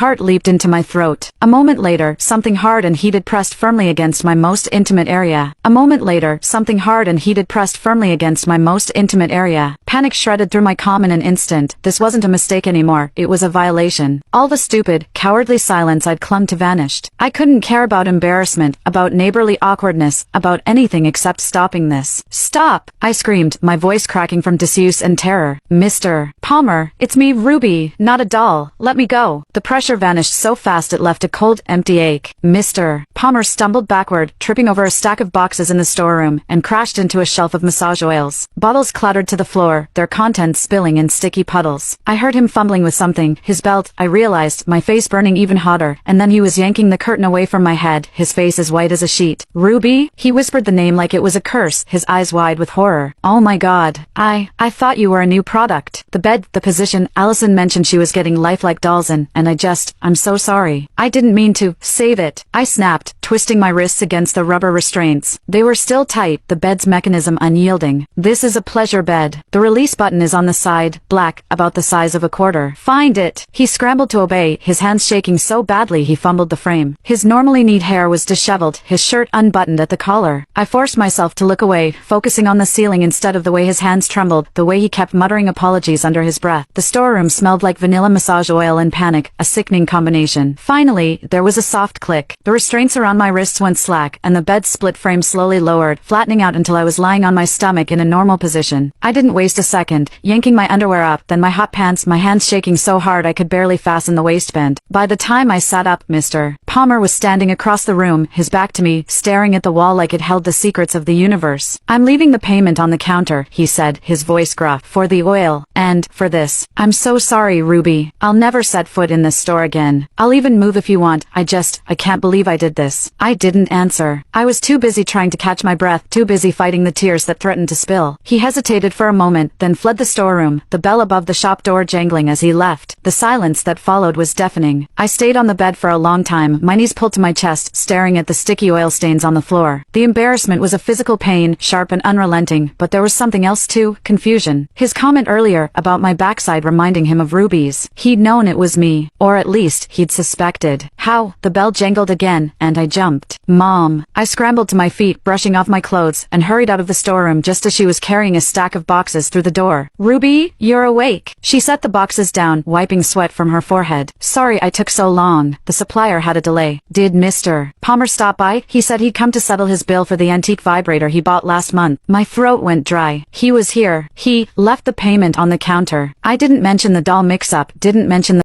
Heart leaped into my throat. A moment later, something hard and heated pressed firmly against my most intimate area. A moment later, something hard and heated pressed firmly against my most intimate area. Panic shredded through my calm in an instant. This wasn't a mistake anymore, it was a violation. All the stupid, cowardly silence I'd clung to vanished. I couldn't care about embarrassment, about neighborly awkwardness, about anything except stopping this. Stop! I screamed, my voice cracking from disuse and terror. Mr. Palmer, it's me, Ruby, not a doll. Let me go. The pressure vanished so fast it left a cold, empty ache. Mr. Palmer stumbled backward, tripping over a stack of boxes in the storeroom, and crashed into a shelf of massage oils. Bottles clattered to the floor, their contents spilling in sticky puddles. I heard him fumbling with something, his belt, I realized, my face burning even hotter, and then he was yanking the curtain away from my head, his face as white as a sheet. Ruby? He whispered the name like it was a curse, his eyes wide with horror. Oh my god. I thought you were a new product. The bed, the position, Allison mentioned she was getting lifelike dolls in, and I'm so sorry. I didn't mean to. Save it. I snapped, twisting my wrists against the rubber restraints. They were still tight, the bed's mechanism unyielding. This is a pleasure bed. The release button is on the side, black, about the size of a quarter. Find it. He scrambled to obey, his hands shaking so badly he fumbled the frame. His normally neat hair was disheveled, his shirt unbuttoned at the collar. I forced myself to look away, focusing on the ceiling instead of the way his hands trembled, the way he kept muttering apologies under his breath. The storeroom smelled like vanilla massage oil and panic, a sickening combination. Finally, there was a soft click. The restraints around my wrists went slack, and the bed's split frame slowly lowered, flattening out until I was lying on my stomach in a normal position. I didn't waste a second, yanking my underwear up, then my hot pants, my hands shaking so hard I could barely fasten the waistband. By the time I sat up, Mr. Palmer was standing across the room, his back to me, staring at the wall like it held the secrets of the universe. I'm leaving the payment on the counter, he said, his voice gruff, for the oil, and, for this. I'm so sorry, Ruby. I'll never set foot in this store again. I'll even move if you want. I can't believe I did this. I didn't answer. I was too busy trying to catch my breath, too busy fighting the tears that threatened to spill. He hesitated for a moment, then fled the storeroom, the bell above the shop door jangling as he left. The silence that followed was deafening. I stayed on the bed for a long time, my knees pulled to my chest, staring at the sticky oil stains on the floor. The embarrassment was a physical pain, sharp and unrelenting, but there was something else too, confusion. His comment earlier, about my backside reminding him of Ruby's. He'd known it was me, or at least, he'd suspected. How? The bell jangled again, and I jumped. Mom. I scrambled to my feet, brushing off my clothes, and hurried out of the storeroom just as she was carrying a stack of boxes through the door. Ruby, you're awake. She set the boxes down, wiping sweat from her forehead. Sorry I took so long. The supplier had a delay. Did Mr. Palmer stop by? He said he'd come to settle his bill for the antique vibrator he bought last month. My throat went dry. He was here. He left the payment on the counter. I didn't mention the doll mix-up, didn't mention the